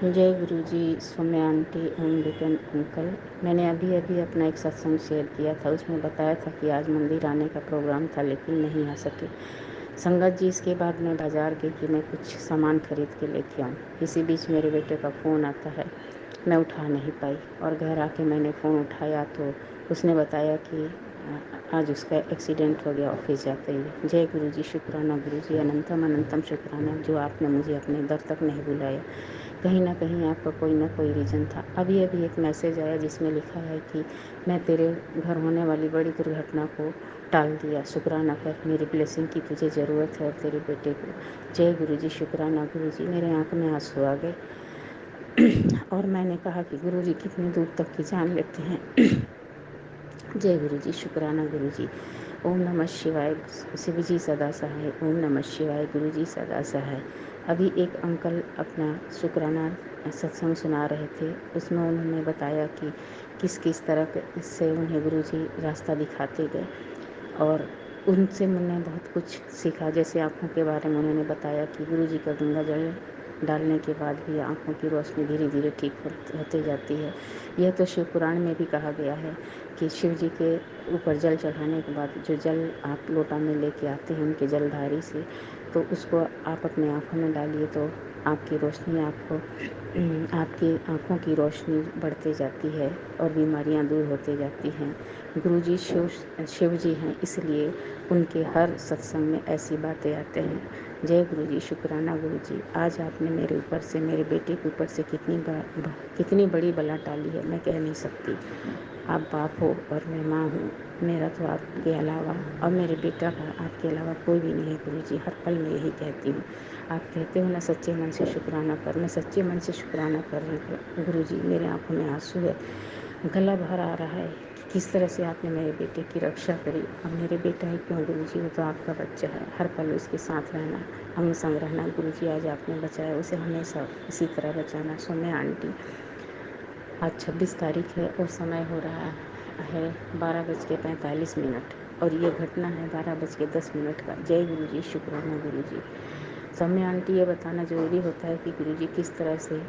जय गुरु जी, सौम्या आंटी एवं विपिन अंकल। मैंने अभी अभी अपना एक सत्संग शेयर किया था। उसमें बताया था कि आज मंदिर आने का प्रोग्राम था लेकिन नहीं आ सके संगत जी। इसके बाद मैं बाज़ार गई कि मैं कुछ सामान खरीद के लेके आऊँ। इसी बीच मेरे बेटे का फ़ोन आता है, मैं उठा नहीं पाई और घर आके मैंने फ़ोन उठाया तो उसने बताया कि आज उसका एक्सीडेंट हो गया ऑफिस जाते हुए। जय गुरु जी, शुक्राना गुरु जी, अनंतम अनंतम शुक्राना जो आपने मुझे अपने दर तक नहीं बुलाया। कहीं ना कहीं आपका कोई ना कोई रीज़न था। अभी अभी एक मैसेज आया जिसमें लिखा है कि मैं तेरे घर होने वाली बड़ी दुर्घटना को टाल दिया, शुक्राना कर, मेरी ब्लेसिंग की तुझे ज़रूरत है और तेरे बेटे को। जय गुरु जी, शुक्राना गुरु जी। मेरे आँख में आंसू आ गए और मैंने कहा कि गुरु जी कितनी दूर तक की जान लेते हैं। जय गुरु जी, शुक्राना गुरु जी। ओम नमः शिवाय, शिव जी सदा सहाय। ओम नमः शिवाय, गुरु जी सदा सहाय। अभी एक अंकल अपना शुक्राना सत्संग सुना रहे थे। उसमें उन्होंने बताया कि किस किस तरह से उन्हें गुरु जी रास्ता दिखाते गए और उनसे मैंने बहुत कुछ सीखा। जैसे आँखों के बारे में उन्होंने बताया कि गुरु जी का गंगा जल डालने के बाद भी आँखों की रोशनी धीरे धीरे ठीक होते जाती है। यह तो शिव पुराण में भी कहा गया है कि शिव जी के ऊपर जल चढ़ाने के बाद जो जल आप लोटा में लेके आते हैं उनके जलधारी से, तो उसको आप अपने आँखों में डालिए तो आपकी रोशनी आपकी आँखों की रोशनी बढ़ते जाती है और बीमारियां दूर होते जाती हैं। गुरु जी शिव जी हैं, इसलिए उनके हर सत्संग में ऐसी बातें आते हैं। जय गुरु जी, शुक्राना गुरु जी। आज आपने मेरे ऊपर से, मेरे बेटे के ऊपर से कितनी बड़ी बला टाली है, मैं कह नहीं सकती। आप बाप हो और मैं माँ हूँ। मेरा तो आपके अलावा और मेरे बेटा का आपके अलावा कोई भी नहीं है गुरु जी। हर पल मैं यही कहती हूँ। आप कहते हो ना सच्चे मन से शुक्राना कर, मैं सच्चे मन से शुक्राना कर रही हूँ गुरु जी। मेरे आँखों में आंसू है, गला भर आ रहा है कि किस तरह से आपने मेरे बेटे की रक्षा करी। अब मेरे बेटा है क्यों गुरु जी, वो तो आपका बच्चा है। हर पल उसके साथ रहना, अंग संग रहना गुरु जी। आज आपने बचाया, उसे हमेशा इसी तरह बचाना। सौम्या आंटी, आज 26 तारीख है और समय हो रहा है 12:45 और ये घटना है 12:10 का। जय गुरु जी, शुक्राना गुरु जी। सौम्या आंटी, ये बताना ज़रूरी होता है कि गुरु जी किस तरह से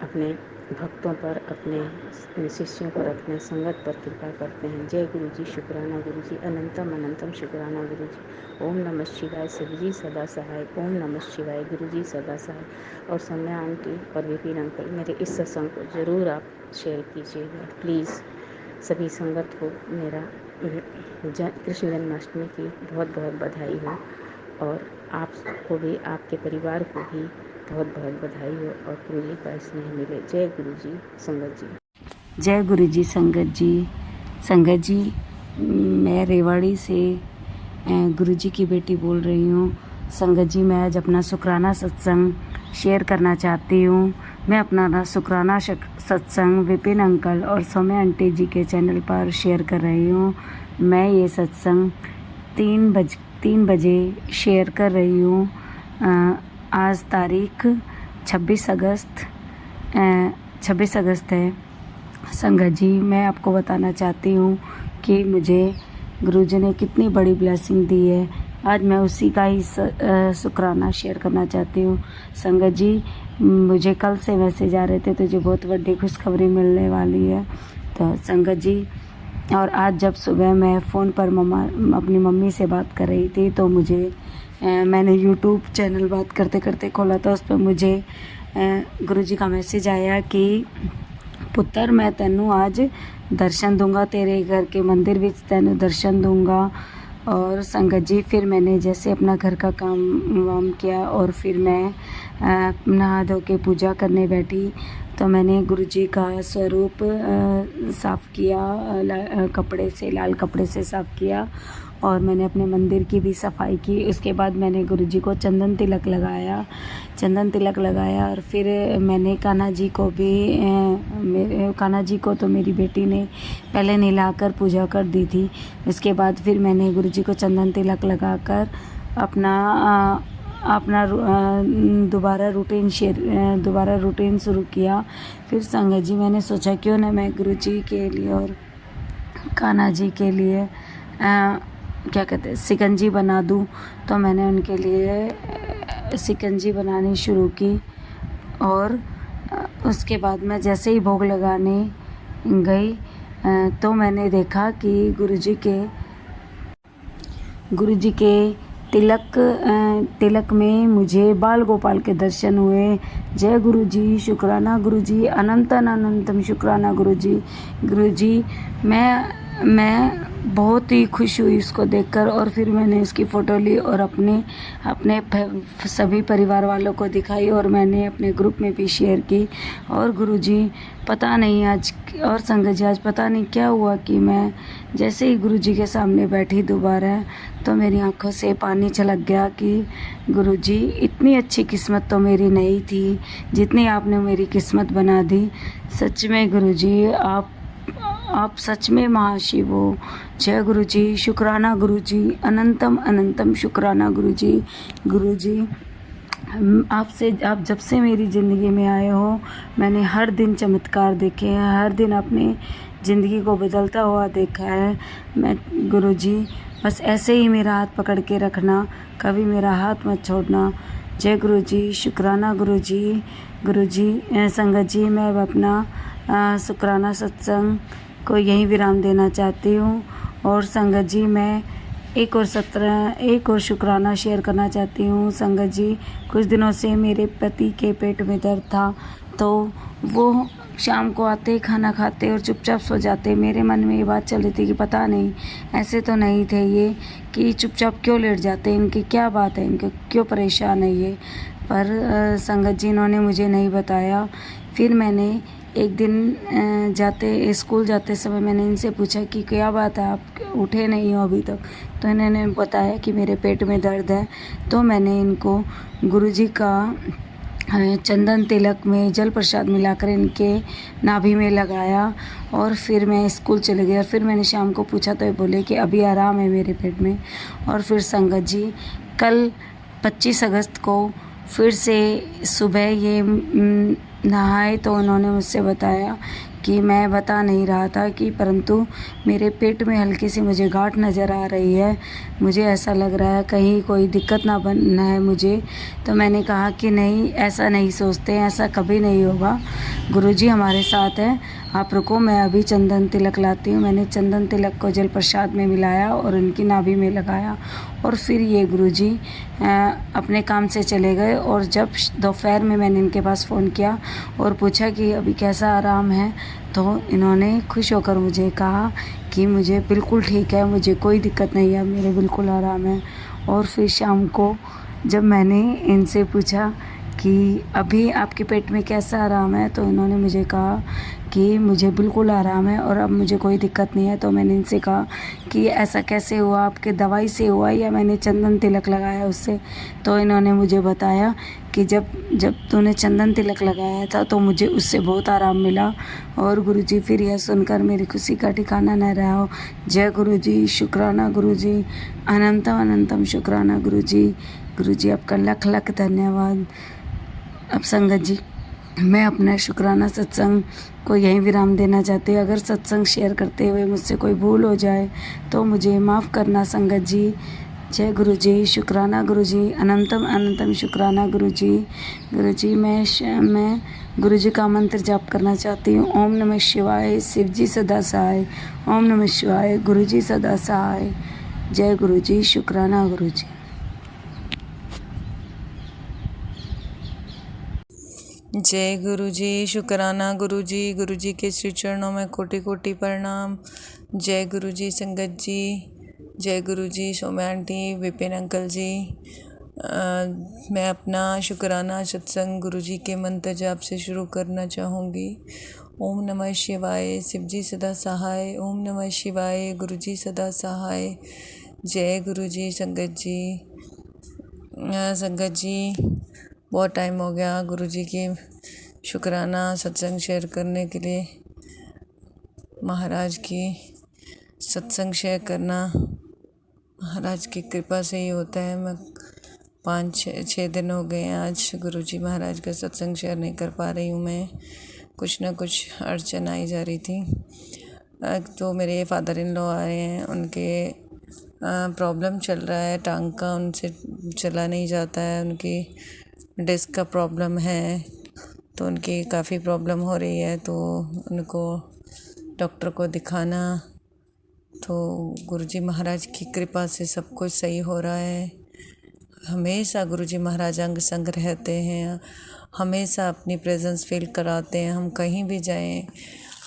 अपने भक्तों पर, अपने शिष्यों पर, अपने संगत पर कृपा करते हैं। जय गुरु जी, शुक्राना गुरु जी, अनंतम अनंतम शुक्राना गुरु जी। ओम नमः शिवाय, शिव जी सदा सहाय। ओम नमः शिवाय, गुरु जी सदा सहाय। और सौम्या आंटी और विपिन अंकल, मेरे इस सत्संग को ज़रूर आप शेयर कीजिएगा प्लीज़। सभी संगत को मेरा कृष्ण जन्माष्टमी की बहुत बहुत बधाई हो और आपको भी, आपके परिवार को भी बहुत बहुत बधाई हो और गुरु जी का स्नेह मिले। जय गुरु जी, संगत जी। जय गुरु जी, संगत जी। संगत जी, मैं रेवाड़ी से गुरु जी की बेटी बोल रही हूँ। संगत जी, मैं आज अपना शुक्राना सत्संग शेयर करना चाहती हूँ। मैं अपना शुक्राना सत्संग विपिन अंकल और सौम्या आंटी जी के चैनल पर शेयर कर रही हूँ। मैं ये सत्संग 3 बजे शेयर कर रही हूँ। आज तारीख 26 अगस्त है। संगत जी, मैं आपको बताना चाहती हूँ कि मुझे गुरुजी ने कितनी बड़ी ब्लेसिंग दी है। आज मैं उसी का ही शुक्राना शेयर करना चाहती हूँ। संगत जी, मुझे कल से मैसेज आ रहे थे, तुझे बहुत बड़ी खुशखबरी मिलने वाली है। तो संगत जी, और आज जब सुबह मैं फ़ोन पर अपनी मम्मी से बात कर रही थी तो मुझे मैंने यूट्यूब चैनल बात करते करते खोला तो उस पर मुझे गुरुजी का मैसेज आया कि पुत्र, मैं तेनू आज दर्शन दूंगा, तेरे घर के मंदिर विच तेनू दर्शन दूंगा। और संगत जी, फिर मैंने जैसे अपना घर का काम वाम किया और फिर मैं नहा धो के पूजा करने बैठी तो मैंने गुरुजी का स्वरूप साफ़ किया, कपड़े से, लाल कपड़े से साफ़ किया और मैंने अपने मंदिर की भी सफाई की। उसके बाद मैंने गुरुजी को चंदन तिलक लगाया और फिर मैंने कान्हा जी को भी, कान्हा जी को तो मेरी बेटी ने पहले नहलाकर पूजा कर दी थी। उसके बाद फिर मैंने गुरुजी को चंदन तिलक लगाकर अपना दोबारा रूटीन शुरू किया। फिर संगत जी, मैंने सोचा क्यों ना मैं गुरुजी के लिए और कान्हा जी के लिए क्या कहते हैं, शिकंजी बना दूं। तो मैंने उनके लिए शिकंजी बनानी शुरू की और उसके बाद मैं जैसे ही भोग लगाने गई तो मैंने देखा कि गुरुजी के तिलक में मुझे बाल गोपाल के दर्शन हुए। जय गुरुजी, शुक्राना गुरुजी, अनंतन अनंतम शुक्राना गुरुजी। मैं बहुत ही खुश हुई उसको देखकर, और फिर मैंने उसकी फ़ोटो ली और अपने सभी परिवार वालों को दिखाई, और मैंने अपने ग्रुप में भी शेयर की। और गुरुजी पता नहीं आज, और संगत जी आज पता नहीं क्या हुआ कि मैं जैसे ही गुरुजी के सामने बैठी दोबारा, तो मेरी आंखों से पानी छलक गया कि गुरुजी इतनी अच्छी किस्मत तो मेरी नहीं थी जितनी आपने मेरी किस्मत बना दी। सच में गुरुजी आप सच में महाशिव हो। जय गुरुजी, शुक्राना गुरुजी, अनंतम अनंतम शुक्राना गुरुजी। आप जब से मेरी ज़िंदगी में आए हो, मैंने हर दिन चमत्कार देखे हैं, हर दिन अपनी ज़िंदगी को बदलता हुआ देखा है। मैं गुरुजी बस ऐसे ही मेरा हाथ पकड़ के रखना, कभी मेरा हाथ मत छोड़ना। जय गुरुजी, शुक्राना गुरुजी। संगत जी, मैं अब अपना शुक्राना सत्संग को यहीं विराम देना चाहती हूँ। और संगत जी, मैं एक और शुक्राना शेयर करना चाहती हूँ। संगत जी, कुछ दिनों से मेरे पति के पेट में दर्द था, तो वो शाम को आते, खाना खाते और चुपचाप सो जाते। मेरे मन में ये बात चल रही थी कि पता नहीं, ऐसे तो नहीं थे ये कि चुपचाप क्यों लेट जाते, इनकी क्या बात है, इनको क्यों परेशान है ये। पर संगत जी, इन्होंने मुझे नहीं बताया। फिर मैंने एक दिन स्कूल जाते समय मैंने इनसे पूछा कि क्या बात है, आप उठे नहीं हो अभी तक। तो इन्होंने बताया कि मेरे पेट में दर्द है। तो मैंने इनको गुरुजी का चंदन तिलक में जल प्रसाद मिलाकर इनके नाभि में लगाया, और फिर मैं स्कूल चले गई। और फिर मैंने शाम को पूछा तो ये बोले कि अभी आराम है मेरे पेट में। और फिर संगत जी, कल 25 अगस्त को फिर से सुबह ये नहाए, तो उन्होंने मुझसे बताया कि मैं बता नहीं रहा था कि, परंतु मेरे पेट में हल्की सी मुझे गांठ नज़र आ रही है। मुझे ऐसा लग रहा है कहीं कोई दिक्कत ना बनना है मुझे। तो मैंने कहा कि नहीं, ऐसा नहीं सोचते हैं, ऐसा कभी नहीं होगा, गुरुजी हमारे साथ हैं, आप रुको, मैं अभी चंदन तिलक लाती हूँ। मैंने चंदन तिलक को जल प्रसाद में मिलाया और उनकी नाभि में लगाया, और फिर ये गुरुजी अपने काम से चले गए। और जब दोपहर में मैंने इनके पास फ़ोन किया और पूछा कि अभी कैसा आराम है, तो इन्होंने खुश होकर मुझे कहा कि मुझे बिल्कुल ठीक है, मुझे कोई दिक्कत नहीं है, मेरे बिल्कुल आराम है। और फिर शाम को जब मैंने इनसे पूछा कि अभी आपके पेट में कैसा आराम है, तो इन्होंने मुझे कहा कि मुझे बिल्कुल आराम है और अब मुझे कोई दिक्कत नहीं है। तो मैंने इनसे कहा कि ऐसा कैसे हुआ, आपके दवाई से हुआ या मैंने चंदन तिलक लगाया उससे? तो इन्होंने मुझे बताया कि जब तूने चंदन तिलक लगाया था तो मुझे उससे बहुत आराम मिला। और गुरुजी, फिर यह सुनकर मेरी खुशी का ठिकाना न रहा हो। जय गुरुजी, शुक्राना गुरुजी, अनंतम अनंतम शुक्राना गुरुजी, आपका लख लख धन्यवाद। अब संगत जी, मैं अपना शुक्राना सत्संग को यहीं विराम देना चाहती हूँ। अगर सत्संग शेयर करते हुए मुझसे कोई भूल हो जाए तो मुझे माफ़ करना संगत जी। जय गुरुजी, शुक्राना गुरुजी, अनंतम अनंतम शुक्राना गुरुजी। मैं गुरुजी का मंत्र जाप करना चाहती हूँ। ओम नमः शिवाय, शिवजी सदा सहाय। ओम नमः शिवाय, गुरुजी सदा सहाय। जय गुरुजी, शुक्राना गुरुजी। जय गुरुजी, शुक्राना गुरुजी। गुरुजी के श्री चरणों में कोटि कोटि प्रणाम। जय गुरुजी संगत जी, जय गुरुजी सौम्या आंटी, विपिन अंकल जी। मैं अपना शुक्राना सत्संग गुरुजी के मंत्र जाप से शुरू करना चाहूँगी। ओम नमः शिवाय, शिवजी सदा सहाय। ओम नमः शिवाय, गुरुजी सदा सहाय। जय गुरुजी संगत जी। संगत जी, बहुत टाइम हो गया गुरुजी के शुक्राना सत्संग शेयर करने के लिए। महाराज की सत्संग शेयर करना महाराज की कृपा से ही होता है। मैं 5-6 दिन हो गए हैं आज गुरुजी महाराज का सत्संग शेयर नहीं कर पा रही हूँ। मैं कुछ ना कुछ अड़चन आई जा रही थी। तो मेरे फादर इन लॉ आए हैं, उनके प्रॉब्लम चल रहा है, टांग का उनसे चला नहीं जाता है, उनकी डिस्क का प्रॉब्लम है। तो उनकी काफ़ी प्रॉब्लम हो रही है, तो उनको डॉक्टर को दिखाना। तो गुरुजी महाराज की कृपा से सब कुछ सही हो रहा है। हमेशा गुरुजी महाराज अंग संग रहते हैं, हमेशा अपनी प्रेजेंस फील कराते हैं। हम कहीं भी जाएं,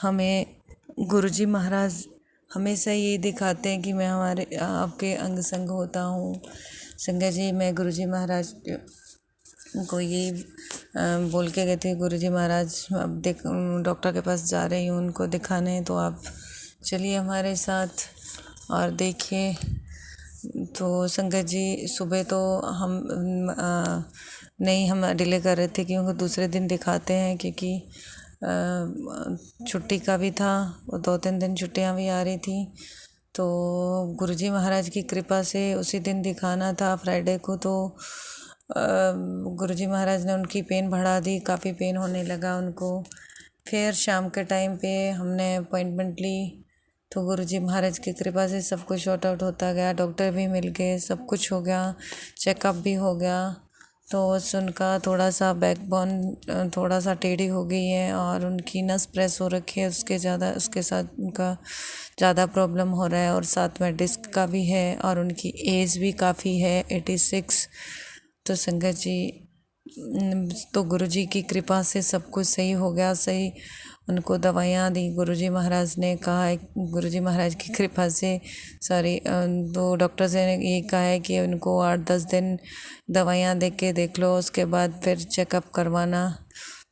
हमें गुरुजी महाराज हमेशा ये दिखाते हैं कि मैं आपके अंग संग होता हूँ। संगत जी, मैं गुरुजी महाराज को ये बोल के गए थे, गुरुजी महाराज अब डॉक्टर के पास जा रही हूँ उनको दिखाने, तो आप चलिए हमारे साथ और देखिए। तो संगत जी, सुबह तो हम नहीं, हम डिले कर रहे थे क्योंकि दूसरे दिन दिखाते हैं, क्योंकि छुट्टी का भी था, वो 2-3 दिन छुट्टियां भी आ रही थी। तो गुरुजी महाराज की कृपा से उसी दिन दिखाना था फ्राइडे को। तो गुरुजी महाराज ने उनकी पेन बढ़ा दी, काफ़ी पेन होने लगा उनको। फिर शाम के टाइम पे हमने अपॉइंटमेंट ली, तो गुरुजी महाराज की कृपा से सब कुछ शॉर्ट आउट होता गया, डॉक्टर भी मिल गए, सब कुछ हो गया, चेकअप भी हो गया। तो बस उनका थोड़ा सा बैकबोन थोड़ा सा टेढ़ी हो गई है और उनकी नस प्रेस हो रखी है, उसके साथ उनका ज़्यादा प्रॉब्लम हो रहा है, और साथ में डिस्क का भी है, और उनकी एज भी काफ़ी है, 86। तो संगत जी, तो गुरुजी की कृपा से सब कुछ सही हो गया। सही उनको दवाइयाँ दी गुरुजी महाराज ने, कहा है गुरुजी महाराज की कृपा से सारी तो डॉक्टर से ने ये कहा है कि उनको 8-10 दिन दवाइयाँ देख लो, उसके बाद फिर चेकअप करवाना,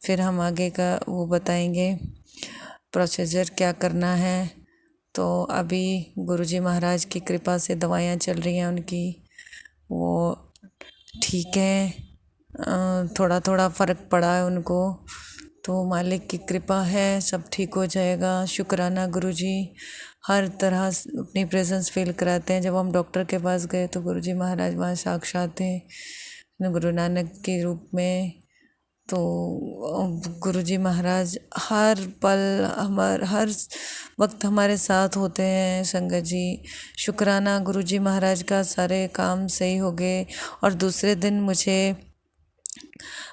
फिर हम आगे का वो बताएंगे प्रोसीजर क्या करना है। तो अभी गुरुजी महाराज की कृपा से दवाइयाँ चल रही हैं उनकी, वो ठीक है। थोड़ा थोड़ा फ़र्क पड़ा है उनको, तो मालिक की कृपा है, सब ठीक हो जाएगा। शुक्राना गुरुजी, हर तरह अपनी प्रेजेंस फील कराते हैं। जब हम डॉक्टर के पास गए तो गुरुजी महाराज वहाँ साक्षात थे गुरु नानक के रूप में। तो गुरुजी महाराज हर पल हर वक्त हमारे साथ होते हैं। संगत जी, शुक्राना गुरुजी महाराज का, सारे काम सही हो गए। और दूसरे दिन मुझे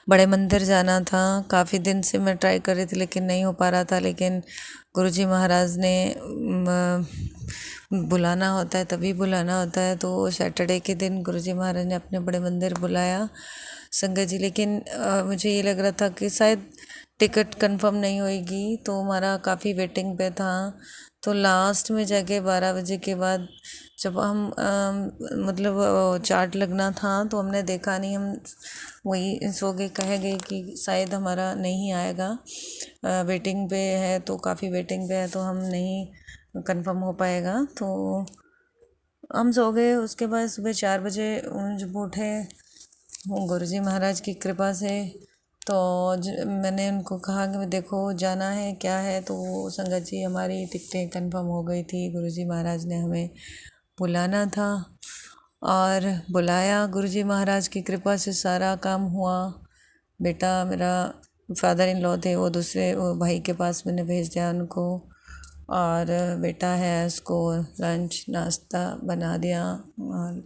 बड़े मंदिर जाना था, काफ़ी दिन से मैं ट्राई कर रही थी लेकिन नहीं हो पा रहा था, लेकिन गुरुजी महाराज ने बुलाना होता है तभी बुलाना होता है। तो सैटरडे के दिन गुरुजी महाराज ने अपने बड़े मंदिर बुलाया संगत जी। लेकिन मुझे ये लग रहा था कि शायद टिकट कंफर्म नहीं होएगी, तो हमारा काफ़ी वेटिंग पे था। तो लास्ट में जाके 12 बजे के बाद जब हम मतलब चार्ट लगना था तो हमने देखा नहीं, हम वही सो गए, कह गए कि शायद हमारा नहीं आएगा, वेटिंग पे है, तो काफ़ी वेटिंग पे है, तो हम नहीं कंफर्म हो पाएगा। तो हम सो गए। उसके बाद सुबह 4 बजे जब उठे गुरुजी महाराज की कृपा से, तो मैंने उनको कहा कि देखो जाना है क्या है, तो संगत जी हमारी टिकटें कंफर्म हो गई थी, गुरुजी महाराज ने हमें बुलाना था और बुलाया। गुरुजी महाराज की कृपा से सारा काम हुआ। बेटा मेरा फादर इन लॉ थे, वो दूसरे वो भाई के पास मैंने भेज दिया उनको, और बेटा है उसको लंच नाश्ता बना दिया, और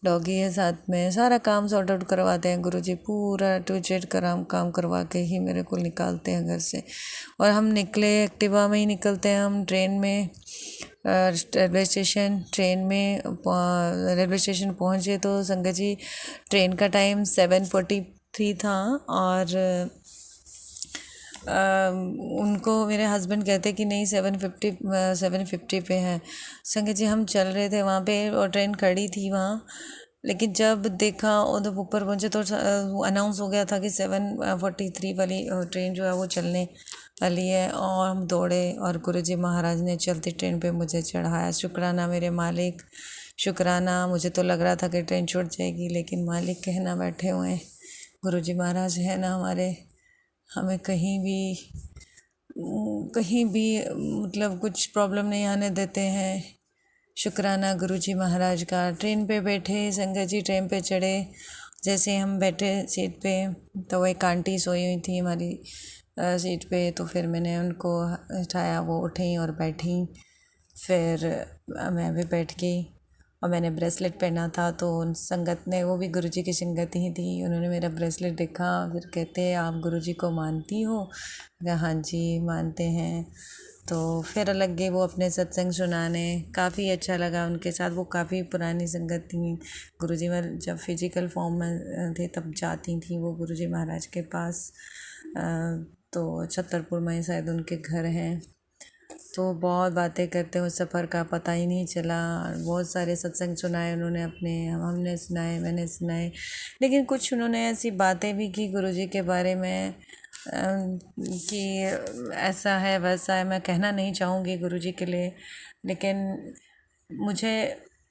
डॉगी है साथ में, सारा काम सॉर्ट आउट करवाते हैं गुरुजी, पूरा टू जेड काम करवा के ही मेरे को निकालते हैं घर से। और हम निकले, एक्टिवा में ही निकलते हैं हम, ट्रेन में रेलवे स्टेशन पहुँचे तो संगत जी ट्रेन का टाइम 7:43 था, और उनको मेरे हस्बैंड कहते कि नहीं 7:50 पे है। संगत जी हम चल रहे थे वहाँ पे और ट्रेन खड़ी थी वहाँ, लेकिन जब देखा और जब ऊपर पहुँचे तो अनाउंस हो गया था कि 7:43 वाली ट्रेन जो है वो चलने वाली है। और हम दौड़े और गुरुजी महाराज ने चलती ट्रेन पे मुझे चढ़ाया। शुक्राना मेरे मालिक, शुक्राना। मुझे तो लग रहा था कि ट्रेन छूट जाएगी, लेकिन मालिक कहना बैठे हुए हैं, गुरुजी महाराज है ना हमारे, हमें कहीं भी मतलब कुछ प्रॉब्लम नहीं आने देते हैं। शुक्राना गुरुजी महाराज का। ट्रेन पे बैठे संगत जी, ट्रेन पे चढ़े, जैसे हम बैठे सीट पे तो एक आंटी सोई हुई थी हमारी सीट पे, तो फिर मैंने उनको उठाया, वो उठी और बैठी, फिर मैं भी बैठ गई। और मैंने ब्रेसलेट पहना था, तो उन संगत ने, वो भी गुरुजी की संगत ही थी, उन्होंने मेरा ब्रेसलेट देखा, फिर कहते आप गुरुजी को मानती हो? मैं कहा, हाँ जी मानते हैं। तो फिर अलग गए वो अपने सत्संग सुनाने, काफ़ी अच्छा लगा उनके साथ। वो काफ़ी पुरानी संगत थी। गुरुजी में जब फिजिकल फॉर्म में थे तब जाती थी वो गुरुजी महाराज के पास। तो छतरपुर में शायद उनके घर हैं। तो बहुत बातें करते हैं, उस सफ़र का पता ही नहीं चला। बहुत सारे सत्संग सुनाए उन्होंने अपने, हमने सुनाए, मैंने सुनाए। लेकिन कुछ उन्होंने ऐसी बातें भी की गुरुजी के बारे में कि ऐसा है वैसा है, मैं कहना नहीं चाहूँगी गुरुजी के लिए। लेकिन मुझे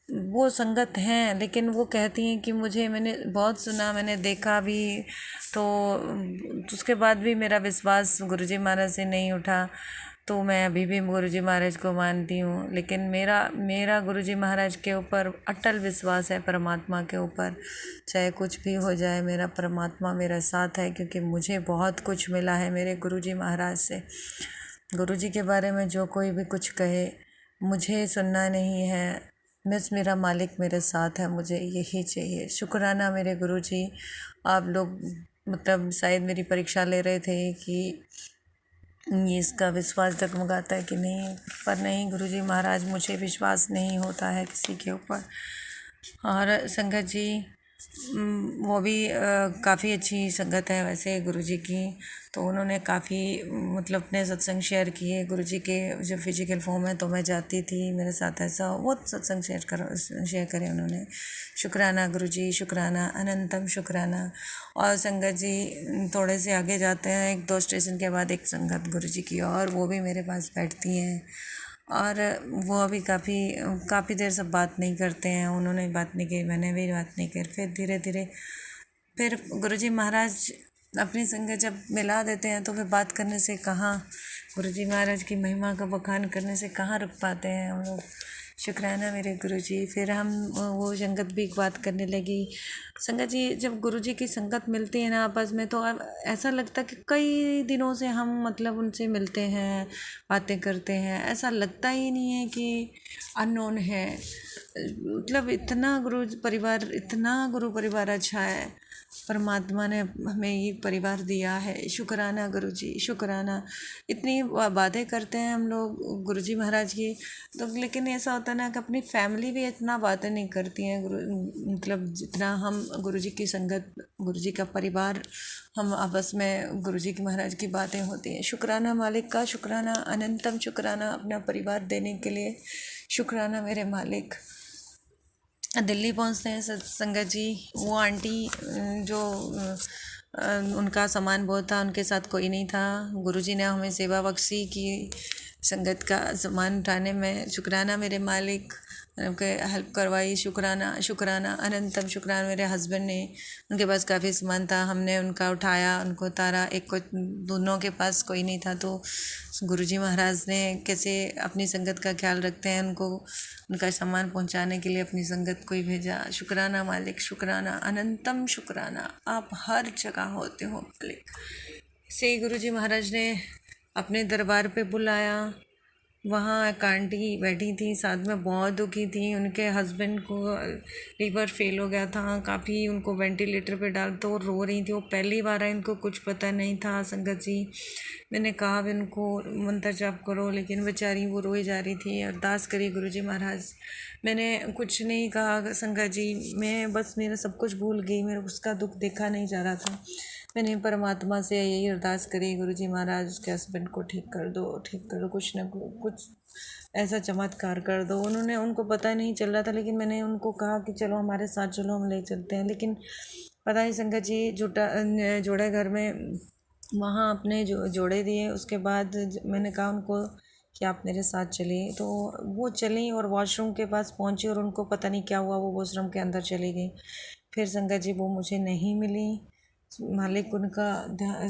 वो संगत हैं, लेकिन वो कहती हैं कि मुझे, मैंने बहुत सुना, मैंने देखा भी, तो उसके बाद भी मेरा विश्वास गुरुजी महाराज से नहीं उठा। तो मैं अभी भी गुरुजी महाराज को मानती हूँ, लेकिन मेरा गुरुजी महाराज के ऊपर अटल विश्वास है, परमात्मा के ऊपर। चाहे कुछ भी हो जाए, मेरा परमात्मा मेरा साथ है, क्योंकि मुझे बहुत कुछ मिला है मेरे गुरुजी महाराज से। गुरुजी के बारे में जो कोई भी कुछ कहे, मुझे सुनना नहीं है, बस मेरा मालिक मेरे साथ है, मुझे यही चाहिए। शुक्राना मेरे गुरुजी। आप लोग मतलब शायद मेरी परीक्षा ले रहे थे कि ये इसका विश्वास डगमगाता है कि नहीं, पर नहीं, गुरुजी महाराज, मुझे विश्वास नहीं होता है किसी के ऊपर। और संगत जी, वो भी काफ़ी अच्छी संगत है वैसे गुरुजी की। तो उन्होंने काफ़ी मतलब अपने सत्संग शेयर किए गुरुजी के। जब फिजिकल फॉर्म है तो मैं जाती थी, मेरे साथ ऐसा बहुत सत्संग शेयर करे उन्होंने। शुक्राना गुरुजी, शुक्राना, अनंतम शुक्राना। और संगत जी थोड़े से आगे जाते हैं, 1-2 स्टेशन के बाद एक संगत गुरुजी की, और वो भी मेरे पास बैठती हैं। और वो अभी काफ़ी देर सब बात नहीं करते हैं, उन्होंने बात नहीं की, मैंने भी बात नहीं की। फिर धीरे धीरे फिर गुरुजी महाराज अपनी संगत जब मिला देते हैं तो फिर बात करने से कहाँ, गुरुजी महाराज की महिमा का बखान करने से कहाँ रुक पाते हैं हम लोग। शुक्राना मेरे गुरुजी। फिर हम वो संगत भी बात करने लगी। संगत जी, जब गुरुजी की संगत मिलती है ना आपस में, तो अब ऐसा लगता है कि कई दिनों से हम मतलब उनसे मिलते हैं, बातें करते हैं। ऐसा लगता ही नहीं है कि अननोन है। मतलब इतना गुरु परिवार अच्छा है। परमात्मा ने हमें ये परिवार दिया है। शुक्राना गुरुजी, शुक्राना। इतनी बातें करते हैं हम लोग गुरुजी महाराज की, तो लेकिन ऐसा होता है ना कि अपनी फैमिली भी इतना बातें नहीं करती हैं मतलब जितना हम गुरुजी की संगत, गुरुजी का परिवार, हम आपस में गुरुजी की महाराज की बातें होती हैं। शुक्राना मालिक का, शुक्राना, अनंतम शुक्राना अपना परिवार देने के लिए। शुक्राना मेरे मालिक। दिल्ली पहुंचते हैं संगत जी। वो आंटी जो उनका सामान बहुत था, उनके साथ कोई नहीं था। गुरुजी ने हमें सेवा बख्शी कि संगत का सामान उठाने में। शुक्राना मेरे मालिक, उनके हेल्प करवाई। शुक्राना, शुक्राना, अनंतम शुक्राना। मेरे हस्बैंड ने, उनके पास काफ़ी सामान था, हमने उनका उठाया, उनको उतारा। एक को, दोनों के पास कोई नहीं था, तो गुरुजी महाराज ने कैसे अपनी संगत का ख्याल रखते हैं, उनको उनका सामान पहुंचाने के लिए अपनी संगत को ही भेजा। शुक्राना मालिक, शुक्राना, अनंतम शुक्राना। आप हर जगह होते हो मालिक। से ही गुरुजी महाराज ने अपने दरबार पे बुलाया। वहाँ एक आंटी बैठी थी, साथ में बहुत दुखी थी। उनके हस्बैंड को लीवर फेल हो गया था, काफ़ी उनको वेंटिलेटर पे डाल, तो रो रही थी। वो पहली बार आई, इनको कुछ पता नहीं था संगत जी। मैंने कहा भी उनको मंत्र जाप करो, लेकिन बेचारी वो रोई जा रही थी। अरदास करी गुरुजी महाराज। मैंने कुछ नहीं कहा संगत जी, मैं बस मेरा सब कुछ भूल गई, मेरा उसका दुख देखा नहीं जा रहा था। मैंने परमात्मा से यही अरदास करी, गुरुजी महाराज उसके हस्बैंड को ठीक कर दो, ठीक कर दो, कुछ न कुछ ऐसा चमत्कार कर दो। उनको पता नहीं चल रहा था, लेकिन मैंने उनको कहा कि चलो हमारे साथ चलो, हम ले चलते हैं। लेकिन पता ही संगत जी, जोड़े घर में वहाँ अपने जोड़े दिए। उसके बाद मैंने कहा उनको कि आप मेरे साथ चलिए, तो वो चली और वॉशरूम के पास पहुँची, और उनको पता नहीं क्या हुआ, वो वॉशरूम के अंदर चली गई। फिर संगत जी वो मुझे नहीं मिली। मालिक उनका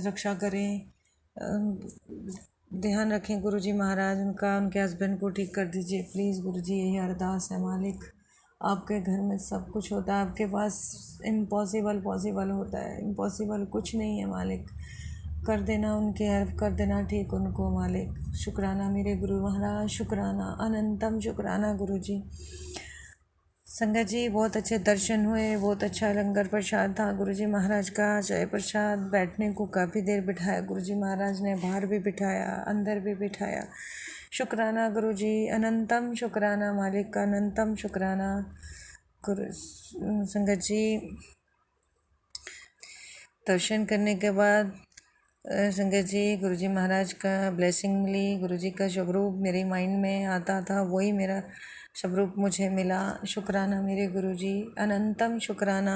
रक्षा करें, ध्यान रखें गुरुजी महाराज उनका, उनके हस्बैंड को ठीक कर दीजिए प्लीज़ गुरुजी, यही अरदास है मालिक। आपके घर में सब कुछ होता है, आपके पास इम्पॉसिबल पॉसिबल होता है, इम्पॉसिबल कुछ नहीं है मालिक। कर देना, उनकी हेल्प कर देना ठीक उनको मालिक। शुक्राना मेरे गुरु महाराज, शुक्राना, अनंतम शुक्राना गुरुजी। संगत जी बहुत अच्छे दर्शन हुए, बहुत अच्छा लंगर प्रसाद था गुरुजी महाराज का। जय प्रसाद बैठने को काफ़ी देर बिठाया गुरुजी महाराज ने, बाहर भी बिठाया, अंदर भी बिठाया। शुक्राना गुरुजी, अनंतम शुक्राना मालिक का, अनंतम शुक्राना। गुरु संगत जी दर्शन करने के बाद संगत जी गुरुजी महाराज का ब्लेसिंग मिली। गुरुजी का स्वरूप मेरे माइंड में आता था, वही मेरा स्वरूप मुझे मिला। शुक्राना मेरे गुरुजी, अनंतम शुक्राना।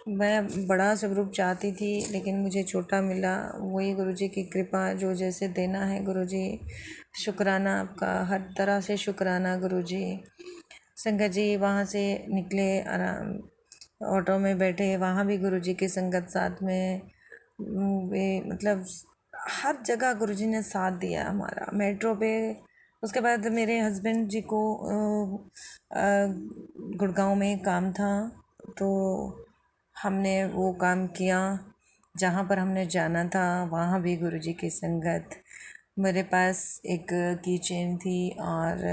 मैं बड़ा स्वरूप चाहती थी लेकिन मुझे छोटा मिला, वही गुरुजी की कृपा, जो जैसे देना है गुरुजी। शुक्राना आपका, हर तरह से शुक्राना गुरुजी। संगत जी वहाँ से निकले, आराम ऑटो में बैठे, वहाँ भी गुरुजी की संगत साथ में। वे मतलब हर जगह गुरुजी ने साथ दिया हमारा। मेट्रो पे उसके बाद मेरे हस्बैंड जी को गुड़गांव में काम था, तो हमने वो काम किया। जहाँ पर हमने जाना था वहाँ भी गुरुजी की संगत। मेरे पास एक की चेन थी और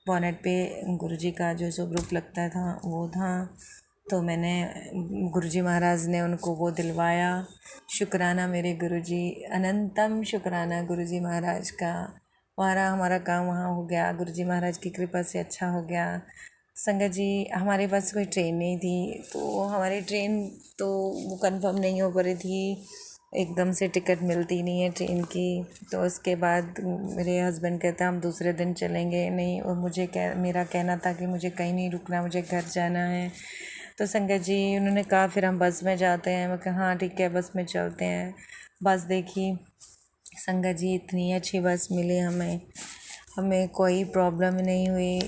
बॉनेट पे गुरुजी का जो स्वरूप लगता था वो था, तो मैंने गुरुजी महाराज ने उनको वो दिलवाया। शुक्राना मेरे गुरुजी, अनंतम शुक्राना गुरुजी महाराज का। हमारा काम वहाँ हो गया, गुरुजी महाराज की कृपा से अच्छा हो गया। संगत जी हमारे पास कोई ट्रेन नहीं थी, तो हमारी ट्रेन तो वो कंफर्म नहीं हो पा रही थी, एकदम से टिकट मिलती नहीं है ट्रेन की। तो उसके बाद मेरे हस्बैंड कहते हम दूसरे दिन चलेंगे, नहीं, और मेरा कहना था कि मुझे कहीं नहीं रुकना, मुझे घर जाना है। तो संगत जी उन्होंने कहा फिर हम बस में जाते हैं। मैं कहा हाँ ठीक है, बस में चलते हैं। बस देखी संगत जी, इतनी अच्छी बस मिली हमें कोई प्रॉब्लम नहीं हुई।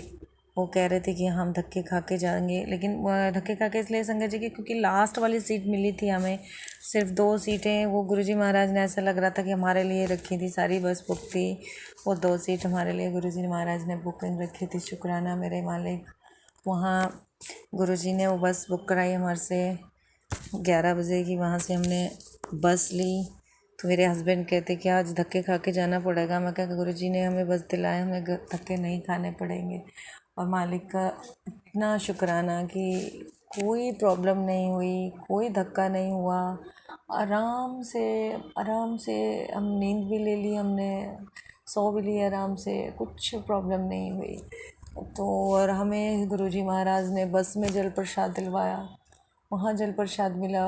वो कह रहे थे कि हम धक्के खा के जाएंगे, लेकिन धक्के खा के इसलिए संगत जी की क्योंकि लास्ट वाली सीट मिली थी हमें, सिर्फ 2 सीटें वो गुरुजी महाराज ने, ऐसा लग रहा था कि हमारे लिए रखी थी, सारी बस बुक थी, वो 2 सीट हमारे लिए गुरुजी महाराज ने बुकिंग रखी थी। शुक्राना मेरे मालिक। वहाँ गुरुजी ने वो बस बुक कराई हमारे से 11 बजे की, वहाँ से हमने बस ली। तो मेरे हस्बैंड कहते कि आज धक्के खा के जाना पड़ेगा। मैं कहा गुरुजी ने हमें बस दिलाया, हमें धक्के नहीं खाने पड़ेंगे। और मालिक का इतना शुक्राना कि कोई प्रॉब्लम नहीं हुई, कोई धक्का नहीं हुआ, आराम से हम नींद भी ले ली, हमने सो भी लिया आराम से, कुछ प्रॉब्लम नहीं हुई। तो और हमें गुरुजी महाराज ने बस में जल प्रसाद दिलवाया, वहाँ जल प्रसाद मिला,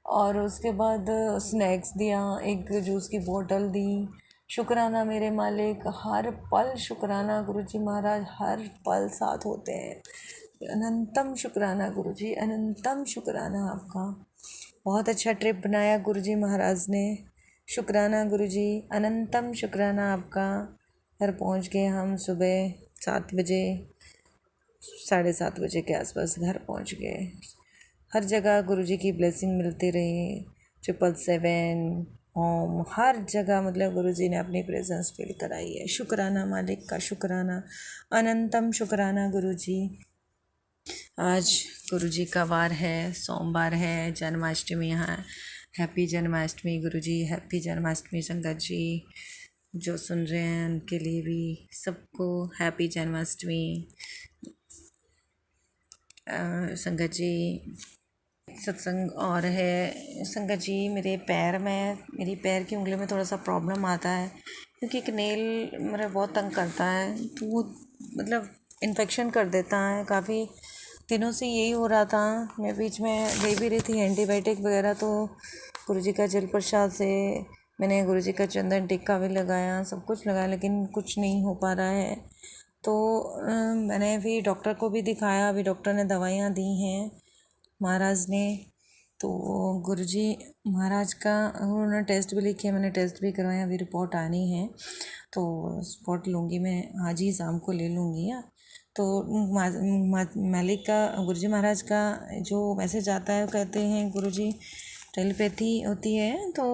और उसके बाद स्नैक्स दिया, एक जूस की बोतल दी। शुक्राना मेरे मालिक, हर पल शुक्राना गुरुजी महाराज, हर पल साथ होते हैं। अनंतम शुक्राना गुरुजी, अनंतम शुक्राना आपका। बहुत अच्छा ट्रिप बनाया गुरुजी महाराज ने। शुक्राना गुरुजी, अनंतम शुक्राना आपका। घर पहुंच गए हम सुबह 7 बजे, 7:30 बजे के आसपास घर पहुंच गए। हर जगह गुरुजी की ब्लेसिंग मिलती रही, 777 ओम, हर जगह मतलब गुरुजी ने अपनी प्रेजेंस फील कराई है। शुक्राना मालिक का, शुक्राना, अनंतम शुक्राना गुरुजी। आज गुरुजी का वार है, सोमवार है, जन्माष्टमी है। हैप्पी जन्माष्टमी गुरुजी, हैप्पी जन्माष्टमी संगत जी। जो सुन रहे हैं उनके लिए भी सबको हैप्पी जन्माष्टमी। संगत जी सत्संग और है संगत जी, मेरी पैर की उंगली में थोड़ा सा प्रॉब्लम आता है, क्योंकि एक नेल मेरा बहुत तंग करता है, तो वो मतलब इन्फेक्शन कर देता है। काफ़ी दिनों से यही हो रहा था। मैं बीच में ले भी रही थी एंटीबायोटिक वगैरह, तो गुरुजी का जल प्रसाद से मैंने गुरुजी का चंदन टिक्का भी लगाया, सब कुछ लगाया, लेकिन कुछ नहीं हो पा रहा है। तो मैंने भी डॉक्टर को भी दिखाया, अभी डॉक्टर ने दवाइयाँ दी हैं महाराज ने। तो गुरुजी महाराज का उन्होंने टेस्ट भी लिखे, मैंने टेस्ट भी करवाया, अभी रिपोर्ट आनी है, तो रिपोर्ट लूँगी मैं आज ही, शाम को ले लूँगी। तो मालिक का, गुरुजी महाराज का जो मैसेज आता है, कहते हैं गुरुजी टेलीपैथी होती है, तो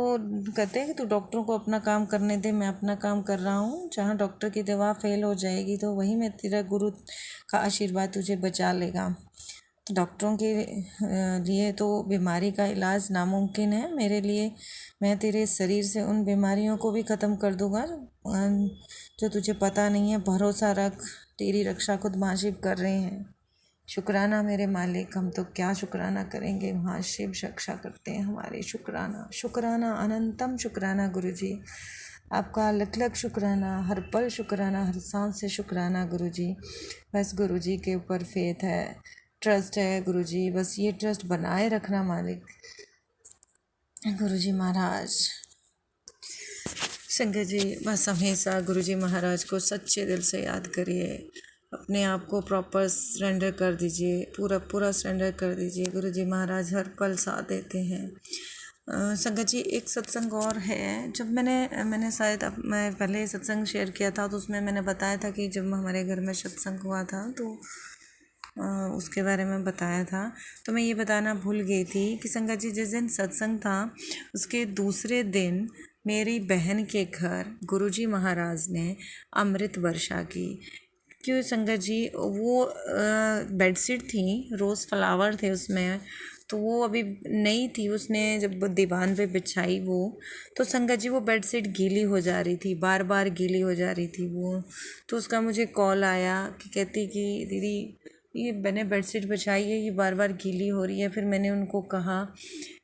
कहते हैं कि तू डॉक्टरों को अपना काम करने दे, मैं अपना काम कर रहा हूँ। जहाँ डॉक्टर की दवा फेल हो जाएगी तो वहीं में तेरा गुरु का आशीर्वाद तुझे बचा लेगा। तो डॉक्टरों के लिए तो बीमारी का इलाज नामुमकिन है, मेरे लिए मैं तेरे शरीर से उन बीमारियों को भी ख़त्म कर दूँगा जो तुझे पता नहीं है। भरोसा रख, तेरी रक्षा खुद महाशिव कर रहे हैं। शुक्राना मेरे मालिक, हम तो क्या शुक्राना करेंगे, वहाँ शिव रक्षा करते हैं हमारे। शुक्राना शुक्राना अनंतम शुक्राना गुरुजी, आपका लख लख शुक्राना, हर पल शुक्राना, हर सांस से शुक्राना गुरुजी। बस गुरुजी के ऊपर फेथ है, ट्रस्ट है गुरुजी, बस ये ट्रस्ट बनाए रखना मालिक। गुरुजी महाराज, संगत जी, बस हमेशा गुरुजी महाराज को सच्चे दिल से याद करिए, अपने आप को प्रॉपर सरेंडर कर दीजिए, पूरा पूरा सरेंडर कर दीजिए। गुरुजी महाराज हर पल साथ देते हैं। संगत जी, एक सत्संग और है। जब मैंने शायद मैं पहले सत्संग शेयर किया था, तो उसमें मैंने बताया था कि जब हमारे घर में सत्संग हुआ था तो उसके बारे में बताया था। तो मैं ये बताना भूल गई थी कि संगत जी, जिस दिन सत्संग था उसके दूसरे दिन मेरी बहन के घर गुरुजी महाराज ने अमृत वर्षा की। क्यों संगत जी, वो बेडशीट थी, रोज़ फ्लावर थे उसमें, तो वो अभी नई थी, उसने जब दीवान पे बिछाई वो, तो संगत जी वो बेडशीट गीली हो जा रही थी, बार बार गीली हो जा रही थी वो। तो उसका मुझे कॉल आया कि कहती कि दीदी ये मैंने बेडशीट बिछाई है, ये बार बार गीली हो रही है। फिर मैंने उनको कहा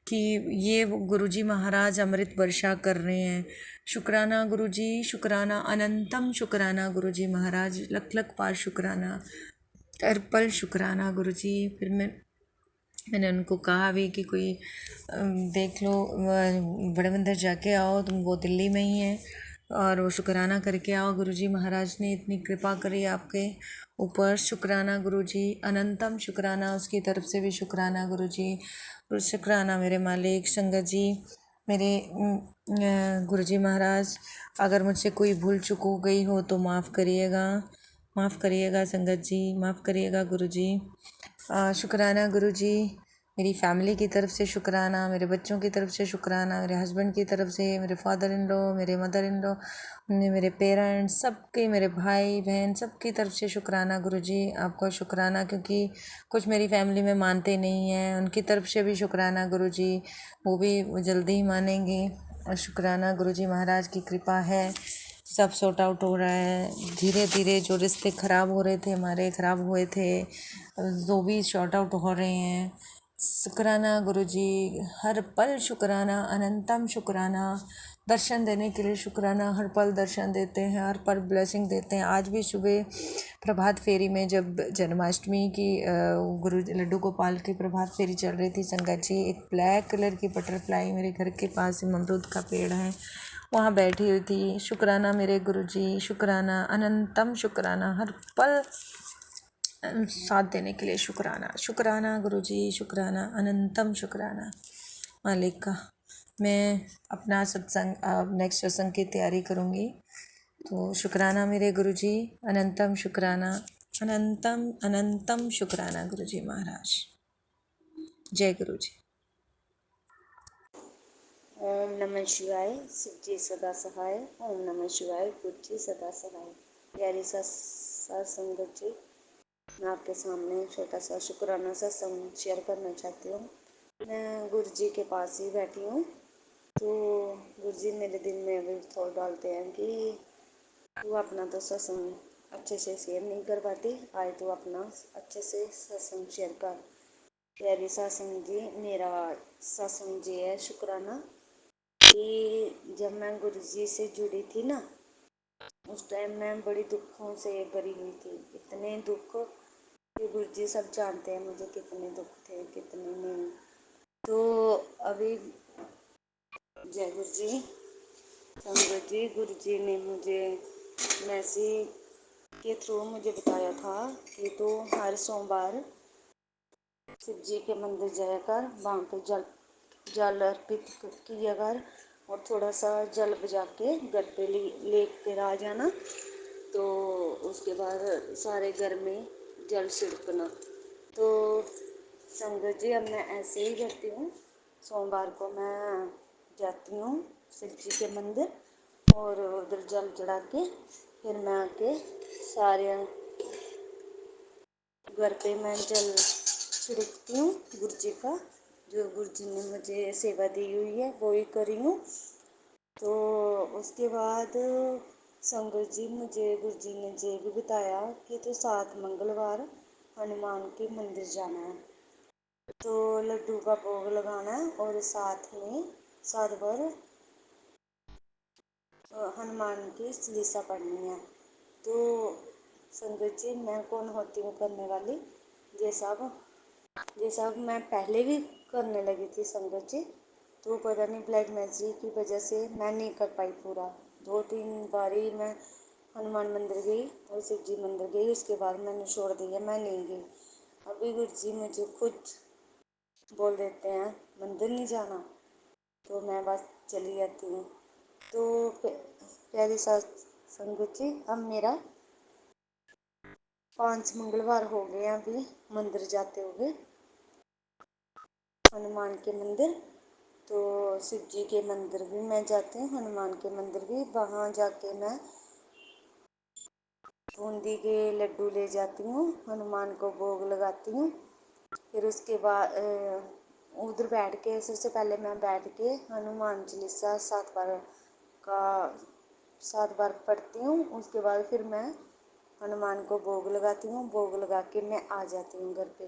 कि ये गुरुजी महाराज अमृत वर्षा कर रहे हैं। शुक्राना गुरुजी, शुक्राना अनंतम शुक्राना गुरुजी महाराज, लख लख पार शुक्राना, हर पल शुक्राना गुरुजी। फिर मैंने उनको कहा भी कि कोई देख लो, बड़े मंदिर जाके आओ, तुम वो दिल्ली में ही है, और वो शुक्राना करके आओ। गुरुजी महाराज ने इतनी कृपा करी आपके ऊपर। शुक्राना गुरुजी, अनंतम शुक्राना, उसकी तरफ से भी शुक्राना गुरुजी। शुक्राना मेरे मालिक। संगत जी, मेरे गुरुजी महाराज, अगर मुझसे कोई भूल चूक हो गई हो तो माफ़ करिएगा, माफ़ करिएगा संगत जी, माफ़ करिएगा गुरुजी। शुक्राना गुरुजी, मेरी फैमिली की तरफ से शुक्राना, मेरे बच्चों की तरफ से शुक्राना, मेरे हस्बैंड की तरफ से, मेरे फादर इन लॉ, मेरे मदर इन लॉ, मेरे पेरेंट्स सबके, मेरे भाई बहन सबकी तरफ से शुक्राना गुरुजी। आपका शुक्राना, क्योंकि कुछ मेरी फैमिली में मानते नहीं हैं, उनकी तरफ से भी शुक्राना गुरुजी, वो भी जल्दी ही मानेंगे। और शुक्राना गुरुजी महाराज की कृपा है, सब सॉर्ट आउट हो रहा है धीरे धीरे। जो रिश्ते ख़राब हो रहे थे हमारे, ख़राब हुए थे, वो भी सॉर्ट आउट हो रहे हैं। शुक्राना गुरुजी, हर पल शुक्राना, अनंतम शुक्राना, दर्शन देने के लिए शुक्राना, हर पल दर्शन देते हैं, हर पल ब्लेसिंग देते हैं। आज भी सुबह प्रभात फेरी में जब जन्माष्टमी की गुरु लड्डू गोपाल की प्रभात फेरी चल रही थी संगत जी, एक ब्लैक कलर की बटरफ्लाई मेरे घर के पास अमरूद का पेड़ है, वहाँ बैठी हुई थी। शुक्राना मेरे गुरुजी, शुक्राना अनंतम शुक्राना, हर पल साथ देने के लिए शुक्राना। शुक्राना गुरुजी, शुक्राना अनंतम शुक्राना मालिक का। मैं अपना सत्संग नेक्स्ट सत्संग की तैयारी करूँगी, तो शुक्राना मेरे गुरुजी, अनंतम शुक्राना, अनंतम अनंतम शुक्राना गुरुजी महाराज। जय गुरुजी। ओम नमः शिवाय, शिव जी सदा सहाय। ओम नमः शिवाय, गुरु जी सदा सहाय। प्यारी साथ संगत जी, मैं आपके सामने छोटा सा शुक्राना सा शेयर करना चाहती हूँ। मैं गुरु जी के पास ही बैठी हूँ, तो गुरु जी मेरे दिल में भी थोड़ा डालते हैं कि तू अपना तो सत्संग अच्छे से शेयर नहीं कर पाती, आए तो अपना अच्छे से सत्संग शेयर कर। प्यारी सत्संग जी, मेरा सत्संग जी है शुक्राना कि जब मैं गुरु जी से जुड़ी थी ना, उस टाइम मैं बड़ी दुखों से भरी हुई थी, इतने दुख कि गुरु जी सब जानते हैं मुझे कितने दुख थे, कितने नहीं। तो अभी जय गुरु जी। संगत जी, गुरु जी ने मुझे मैसेज के थ्रू मुझे बताया था कि तो हर सोमवार शिव जी के मंदिर जाकर वहाँ पे जल अर्पित किया कर, और थोड़ा सा जल बजा के घर पे ले कर आ जाना, तो उसके बाद सारे घर में जल छिड़कना। तो संगत जी, अब मैं ऐसे ही करती हूँ, सोमवार को मैं जाती हूँ शिव जी के मंदिर और उधर जल चढ़ा के फिर मैं आके सारे घर पे मैं जल छिड़कती हूँ गुरु जी का, जो गुरु जी ने मुझे सेवा दी हुई है वो ही करी हूँ। तो उसके बाद संगत जी, मुझे गुरु जी ने ये भी बताया कि तो 7 मंगलवार हनुमान के मंदिर जाना है। तो लड्डू का भोग लगाना है और साथ में 7 बार हनुमान की चालीसा पढ़नी है। तो संगत जी, मैं कौन होती हूँ करने वाली? ये सब मैं पहले भी करने लगी थी संगत जी। तो पता नहीं ब्लैक मैजिक की वजह से मैं नहीं कर पाई पूरा। 2-3 बारी मैं हनुमान मंदिर गई और शिव जी मंदिर गई, उसके बाद मैंने छोड़ दिया, मैं नहीं गई। अभी गुरु जी मुझे खुद बोल देते हैं मंदिर नहीं जाना, तो मैं बस चली जाती हूँ। तो प्यारी संगत जी, अब मेरा 5 मंगलवार हो गए हैं अभी मंदिर जाते हुए, हनुमान के मंदिर। तो शिव जी के मंदिर भी मैं जाती हूँ, हनुमान के मंदिर भी। वहाँ जाके मैं बूंदी के लड्डू ले जाती हूँ, हनुमान को भोग लगाती हूँ। फिर उसके बाद उधर बैठ के, सबसे पहले मैं बैठ के हनुमान चालीसा 7 बार का 7 बार पढ़ती हूँ। उसके बाद फिर मैं हनुमान को भोग लगाती हूँ, भोग लगा के मैं आ जाती हूँ घर पे।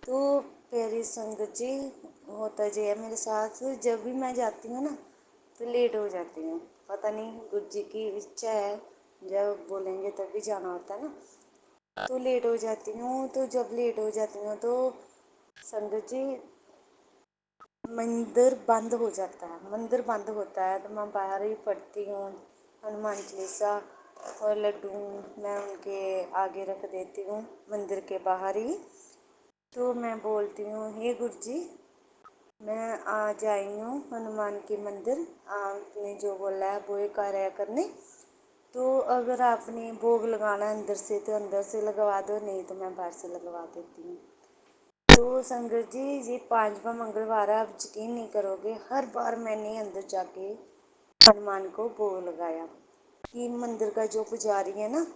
तो प्यारी संगत जी, होता जी है मेरे साथ, जब भी मैं जाती हूँ ना तो लेट हो जाती हूँ। पता नहीं गुरु जी की इच्छा है, जब बोलेंगे तभी जाना होता है ना। तो लेट हो जाती हूँ। तो जब लेट हो जाती हूँ तो संगत जी मंदिर बंद हो जाता है, मंदिर बंद होता है तो मैं बाहर ही पढ़ती हूँ हनुमान चालीसा, और लड्डू मैं उनके आगे रख देती हूँ मंदिर के बाहर ही। तो मैं बोलती हूँ, हे गुरु जी, मैं आज आई हूँ हनुमान के मंदिर, आपने जो बोला है वो कार्य करने। तो अगर आपने भोग लगाना अंदर से तो अंदर से लगवा दो, नहीं तो मैं बाहर से लगवा देती हूँ। तो संगत जी, ये 5वां मंगलवार है, आप यकीन नहीं करोगे, हर बार मैंने अंदर जाके हनुमान को भोग लगाया। कि मंदिर का जो पुजारी है ना,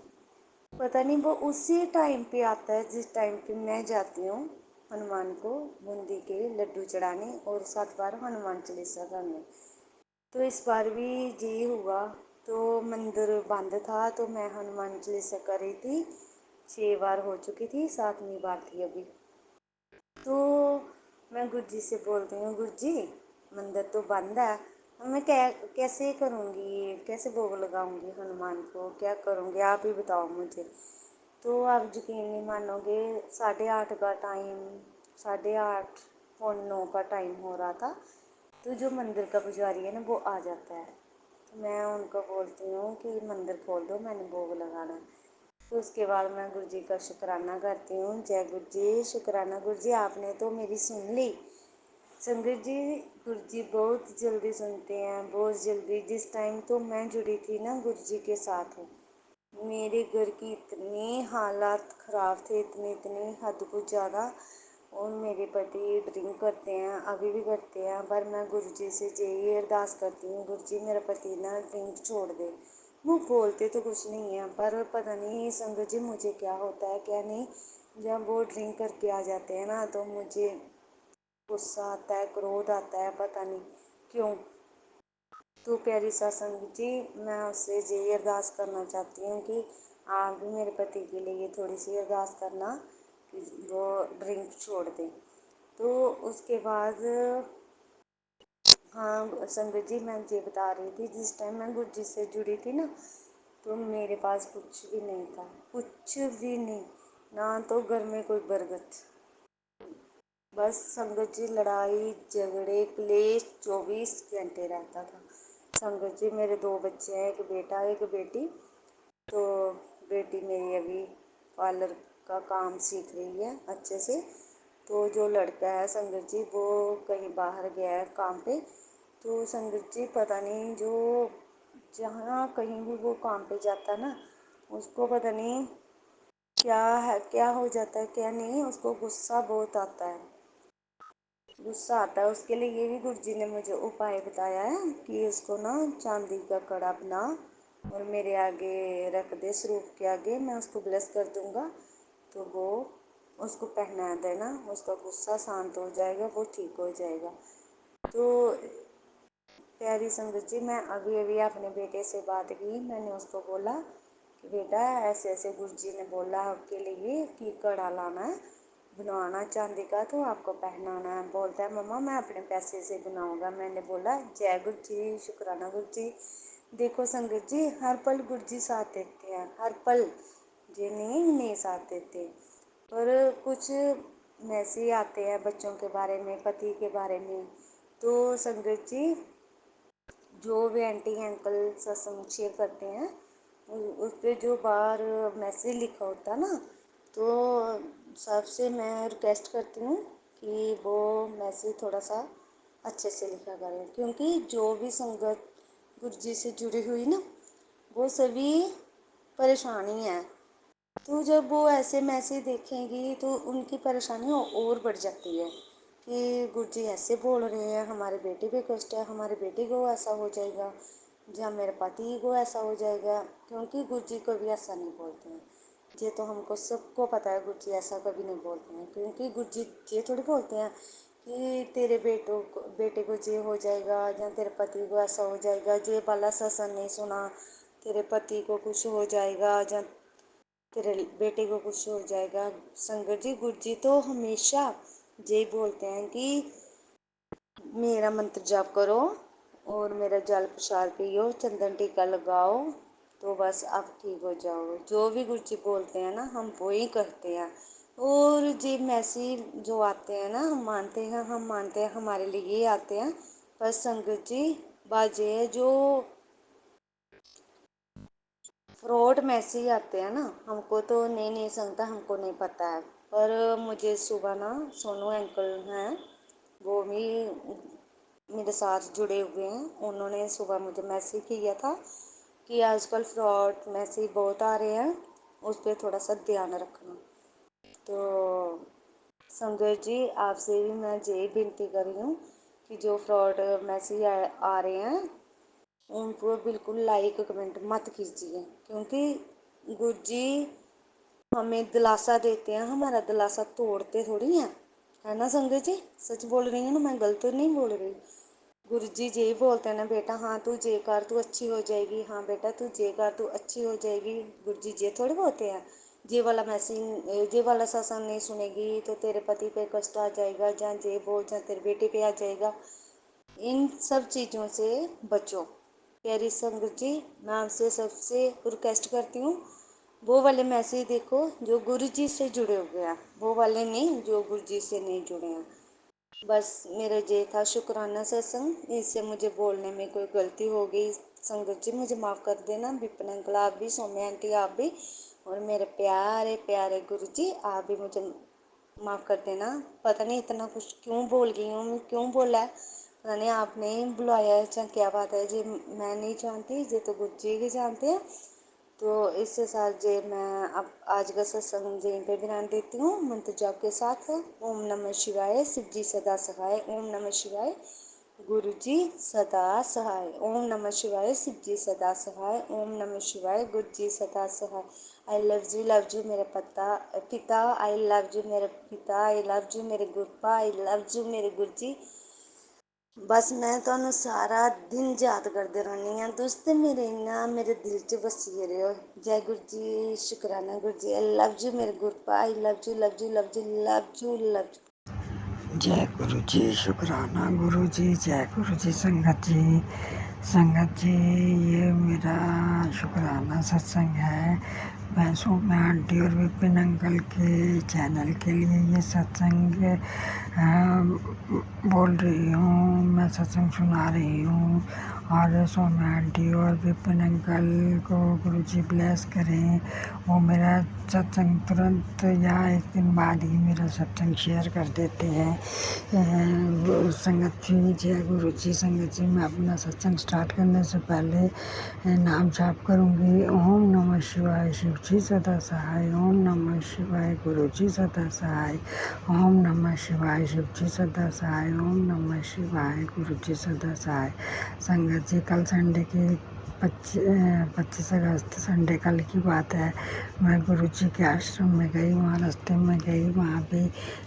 पता नहीं वो उसी टाइम पे आता है जिस टाइम पे मैं जाती हूँ हनुमान को बूंदी के लड्डू चढ़ाने और 7 बार हनुमान चालीसा करने। तो इस बार भी यही हुआ। तो मंदिर बंद था तो मैं हनुमान चालीसा कर रही थी, 6 बार हो चुकी थी, 7वीं बार थी अभी। तो मैं गुरु जी से बोलती हूँ, गुरु जी मंदिर तो बंद है, मैं कैसे करूँगी, कैसे भोग लगाऊंगी हनुमान को, क्या करूँगी, आप ही बताओ मुझे। तो आप यकीन नहीं मानोगे, 8:30 का टाइम, 8:30 पौने 9 का टाइम हो रहा था। तो जो मंदिर का पुजारी है ना वो आ जाता है। तो मैं उनको बोलती हूँ कि मंदिर खोल दो, मैंने भोग लगाना है। तो उसके बाद मैं गुरु जी का शुक्राना करती हूँ, जय गुरु जी, शुक्राना गुरु जी, आपने तो मेरी सुन ली। संगत जी, गुरु जी बहुत जल्दी सुनते हैं, बहुत जल्दी। जिस टाइम तो मैं जुड़ी थी ना गुरु जी के साथ, मेरे घर की इतनी हालात ख़राब थे, इतनी इतनी हद कुछ ज़्यादा। और मेरे पति ड्रिंक करते हैं, अभी भी करते हैं, पर मैं गुरु जी से यही अरदास करती हूँ, गुरु जी मेरा पति ना ड्रिंक छोड़ दे। वो बोलते तो कुछ नहीं है, पर पता नहीं संगत जी मुझे क्या होता है क्या नहीं, जब वो ड्रिंक करके आ जाते हैं ना तो मुझे गुस्सा आता है, क्रोध आता है, पता नहीं क्यों। तो प्यारी सत्संग जी, मैं उससे यही अरदास करना चाहती हूँ कि आप भी मेरे पति के लिए थोड़ी सी अरदास करना कि वो ड्रिंक छोड़ दें। तो उसके बाद, हाँ संगत जी, मैं ये बता रही थी, जिस टाइम मैं गुरु जी से जुड़ी थी ना तो मेरे पास कुछ भी नहीं था, कुछ भी नहीं, ना तो घर में कोई बरगद, बस संगत जी लड़ाई झगड़े क्लेश 24 घंटे रहता था। संगत जी मेरे 2 बच्चे हैं, एक बेटा एक बेटी। तो बेटी मेरी अभी पार्लर का काम सीख रही है अच्छे से। तो जो लड़का है संगत जी वो कहीं बाहर गया है काम पे। तो संगत जी पता नहीं, जो जहाँ कहीं भी वो काम पे जाता है ना, उसको पता नहीं क्या है, क्या हो जाता है क्या नहीं, उसको गुस्सा बहुत आता है, गुस्सा आता है। उसके लिए ये भी गुरु जी ने मुझे उपाय बताया है कि उसको ना चांदी का कड़ा बना और मेरे आगे रख दे, स्वरूप के आगे, मैं उसको ब्लेस कर दूंगा तो वो उसको पहना देना, उसका गुस्सा शांत हो जाएगा, वो ठीक हो जाएगा। तो प्यारी संगत जी, मैं अभी अभी अपने बेटे से बात की, मैंने उसको बोला कि बेटा ऐसे ऐसे गुरु जी ने बोला आपके लिए कि कड़ा लाना है, बनवाना चांदी का तो आपको पहनाना है। बोलता है मम्मा मैं अपने पैसे से बनाऊंगा। मैंने बोला जय गुरु जी, शुक्राना गुरु जी। देखो संगत जी, हर पल गुरु जी साथ देते हैं, हर पल जी नहीं साथ देते। पर कुछ मैसेज आते हैं बच्चों के बारे में, पति के बारे में। तो संगत जी, जो भी आंटी अंकल सत्संग शेयर करते हैं उस पर जो बाहर मैसेज लिखा होता है ना, तो सबसे मैं रिक्वेस्ट करती हूँ कि वो मैसेज थोड़ा सा अच्छे से लिखा करें, क्योंकि जो भी संगत गुरु जी से जुड़ी हुई ना, वो सभी परेशानी है। तो जब वो ऐसे मैसेज देखेंगी तो उनकी परेशानी और बढ़ जाती है कि गुरु जी ऐसे बोल रहे हैं, हमारे बेटे पे कष्ट है, हमारे बेटे को ऐसा हो जाएगा, या मेरे पति को ऐसा हो जाएगा। क्योंकि गुरु जी कभी ऐसा नहीं बोलते हैं। ये तो हमको सबको पता है, गुरु जी ऐसा कभी नहीं बोलते हैं। क्योंकि गुरु जी ये थोड़ी बोलते हैं कि तेरे बेटे को ये हो जाएगा, या तेरे पति को ऐसा हो जाएगा, ये वाला सत्संग नहीं सुना तेरे पति को कुछ हो जाएगा, या तेरे बेटे को कुछ हो जाएगा। संगत जी, गुरु जी तो हमेशा यही बोलते हैं कि मेरा मंत्र जाप करो और मेरा जल प्रसाद पियो, चंदन टीका लगाओ, तो बस आप ठीक हो जाओ। जो भी गुरु जी बोलते हैं ना, हम वो ही करते हैं। और ये मैसेज जो आते हैं ना, हम मानते हैं हमारे लिए ही आते हैं। पर संगत जी, बात ये है जो फ्रॉड मैसेज आते हैं ना, हमको तो नहीं समझता, हमको नहीं पता है। पर मुझे सुबह ना सोनू अंकल हैं, वो भी मेरे साथ जुड़े हुए हैं, उन्होंने सुबह मुझे मैसेज किया था कि आजकल फ्रॉड मैसेज बहुत आ रहे हैं, उस पर थोड़ा सा ध्यान रखना। तो संगत जी, आपसे भी मैं यही विनती कर रही हूँ कि जो फ्रॉड मैसेज आ रहे हैं उनको बिल्कुल लाइक कमेंट मत कीजिए। क्योंकि गुरु जी हमें दिलासा देते हैं, हमारा दिलासा तोड़ते थोड़ी हैं, है ना संगत जी? सच बोल रही हूँ ना, मैं गलत नहीं बोल रही। गुरु जी यही बोलते हैं ना, बेटा हाँ तू ये कर, तू अच्छी हो जाएगी, हाँ बेटा तू ये कर, तू अच्छी हो जाएगी। गुरु जी ये थोड़ी बोलते हैं ये वाला मैसेज, ये वाला सत्संग नहीं सुनेगी तो तेरे पति पे कष्ट आ जाएगा, या ये बोल या तेरे बेटे पे आ जाएगा। इन सब चीज़ों से बचो। प्यारी संगत जी, मैं आपसे सबसे रिक्वेस्ट करती हूँ, वो वाले मैसेज देखो जो गुरु जी से जुड़े हुए हैं, वो वाले नहीं जो गुरु जी से नहीं जुड़े हैं। बस मेरा ये था शुक्राना सत्संग, इससे मुझे बोलने में कोई गलती हो गई संगत जी मुझे माफ़ कर देना। विपिन अंकल आप भी, सौम्या आंटी आप भी, और मेरे प्यारे प्यारे गुरु जी आप भी मुझे माफ़ कर देना। पता नहीं इतना कुछ क्यों बोल गई हूँ, क्यों बोला है पता नहीं, आपने ही बुलाया है चाहे क्या बात है जी, मैं नहीं जानती, ये तो गुरु जी ही जानते हैं। तो इससे साथ जे मैं अब आज का सत्संग यहीं पे विराम देती हूँ मंत्र जाप के साथ। ओम नमः शिवाय, शिव जी सदा सहाय। ओम नमः शिवाय, गुरु जी सदा सहाय। ओम नमः शिवाय, शिव जी सदा सहाय। ओम नमः शिवाय, गुरु जी सदा सहाय। आई लव यू मेरे पिता, आई लव यू मेरे पिता, आई लव यू मेरे गुरपा, आई लव यू मेरे गुरु जी। बस मैं ਤੁਹਾਨੂੰ ਸਾਰਾ ਦਿਨ ਯਾਦ ਕਰਦੇ ਰਹਿੰਦੀ ਹਾਂ ਦੋਸਤ, ਮੇਰੇ ਨਾ ਮੇਰੇ ਦਿਲ 'ਚ ਵਸੀ ਰਹੋ। ਜੈ ਗੁਰੂ ਜੀ, ਸ਼ੁਕਰਾਨਾ ਗੁਰੂ ਜੀ, ਆਈ ਲਵ ਯੂ ਮੇਰੇ ਗੁਰਪਾ, I love you love you love you love you love you. जय गुरु जी, शुक्राना गुरु जी, जय गुरु जी। संगत जी ये मेरा शुक्राना सत्संग है। मैं सौम्या आंटी और विपिन अंकल के चैनल के लिए ये सत्संग बोल रही हूँ, मैं सत्संग सुना रही हूँ। और सौम्या आंटी और विपिन अंकल को गुरु जी ब्लेस करें। वो मेरा सत्संग तुरंत या एक दिन बाद ही मेरा सत्संग शेयर कर देते हैं। संगत जी, जय गुरु जी। संगत जी, मैं अपना सत्संग स्टार्ट करने से पहले नाम जाप करूँगी। ओम नमः शिवाय, शिव जी सदा सहाय। ओम नमः शिवाय, गुरु जी सदा सहाय। ओम नमः शिवाय, शिव जी सदा सहाय। ओम नमः शिवाय, गुरु जी सदा सहाय। संगत संगत जी, कल संडे की 25 अगस्त संडे कल की बात है। मैं गुरु जी के आश्रम में गई, वहाँ रास्ते में गई, वहाँ पे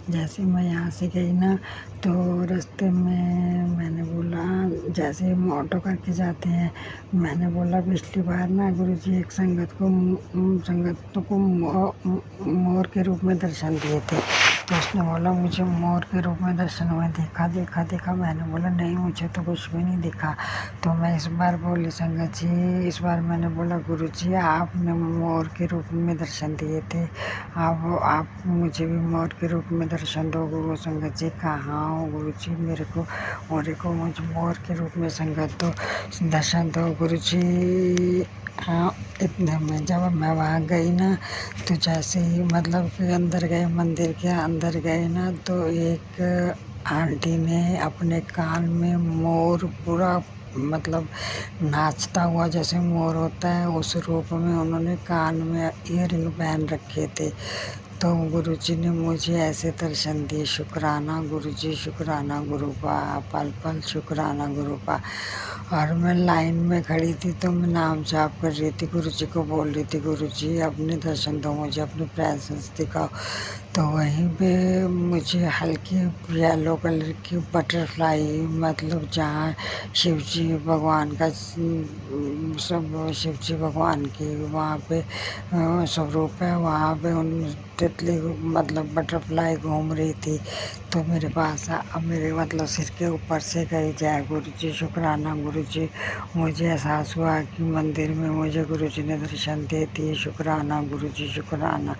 जैसे मैं यहाँ से गई ना, तो रास्ते में मैंने बोला, जैसे हम ऑटो करके जाते हैं, मैंने बोला पिछली बार ना गुरु जी एक संगत को मोर के रूप में दर्शन दिए थे। तो उसने बोला मुझे मोर के रूप में दर्शन हुए, देखा। मैंने बोला नहीं, मुझे तो कुछ भी नहीं दिखा। तो मैं इस बार बोली संगत जी, इस बार मैंने बोला गुरु जी आपने मोर के रूप में दर्शन दिए थे, आप मुझे भी मोर के रूप में दर्शन दो। गुरु संगत जी कहाँ हो गुरु जी, मेरे को मुझे मोर के रूप में संगत दो, दर्शन दो गुरु जी। हाँ, इतने में जब मैं वहाँ गई ना, तो जैसे ही मतलब कि अंदर गए, मंदिर के अंदर गए ना, तो एक आंटी ने अपने कान में मोर पूरा मतलब नाचता हुआ जैसे मोर होता है उस रूप में उन्होंने कान में ईयरिंग पहन रखे थे। तो गुरु जी ने मुझे ऐसे दर्शन दिए। शुक्राना गुरु जी, शुक्राना गुरुपा, पल पल शुक्राना गुरुपा। और मैं लाइन में खड़ी थी तो मैं नाम जाप कर रही थी, गुरु जी को बोल रही थी गुरु जी अपने दर्शन दो, मुझे अपनी प्रेजेंस दिखाओ। तो वहीं पे मुझे हल्की येलो कलर की बटरफ्लाई, मतलब जहाँ शिव जी भगवान का सब शिव जी भगवान की वहाँ पे स्वरूप है, वहाँ पे उन तितली मतलब बटरफ्लाई घूम रही थी। तो मेरे पास मेरे मतलब सिर के ऊपर से गई। जय गुरु जी, शुक्राना गुरु जी। मुझे एहसास हुआ कि मंदिर में मुझे गुरु जी ने दर्शन दे दिए। शुक्राना गुरु जी, शुक्राना,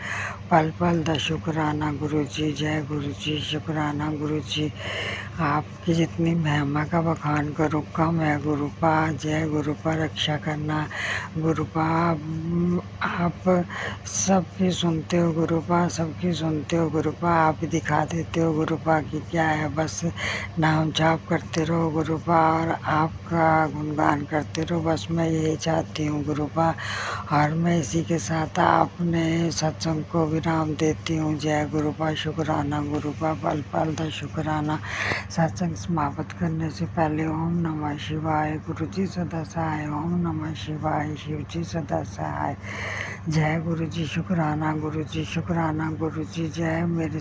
पल पल द शुक्राना गुरु जी। जय गुरु जी, शुक्राना गुरु जी। आपकी जितनी महिमा का बखान करूँ कम है गुरुपा। जय गुरुपा, रक्षा करना गुरुपा। आप सबकी सुनते हो गुरुपा, सबकी सुनते हो गुरुपा। आप दिखा देते हो गुरुपा कि क्या है, बस नाम जाप करते रहो गुरुपा और आपका गुणगान करते रहो, बस मैं यही चाहती हूँ गुरुपा। और मैं इसी के साथ आपने सत्संग को विराम देती हूँ। जय गुरुपा, शुक्राना गुरुपा, पल पल द शुक्राना। सत्संग समाप्त करने से पहले ओम नमः शिवाय, गुरु जी सदा सहाय। ओम नमः शिवाय, शिव जी सदा सहाय। जय गुरु जी, शुक्राना गुरु जी, शुक्राना गुरु जी। जय मेरे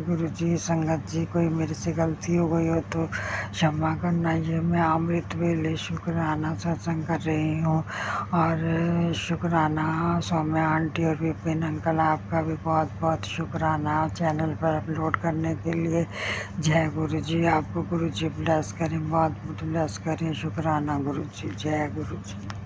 गुरु जी। संगत जी, कोई मेरे से गलती हो गई हो तो क्षमा करना। ये मैं अमृत वेले शुक्राना सत्संग कर रही हूँ। और शुक्राना सौम्या आंटी और विपिन अंकल, आपका भी बहुत बहुत शुक्राना चैनल पर अपलोड करने के लिए। जय गुरु जी, आपको गुरु जी ब्लेस करें, बहुत ब्लेस करें। शुक्राना गुरु जी, जय गुरु जी।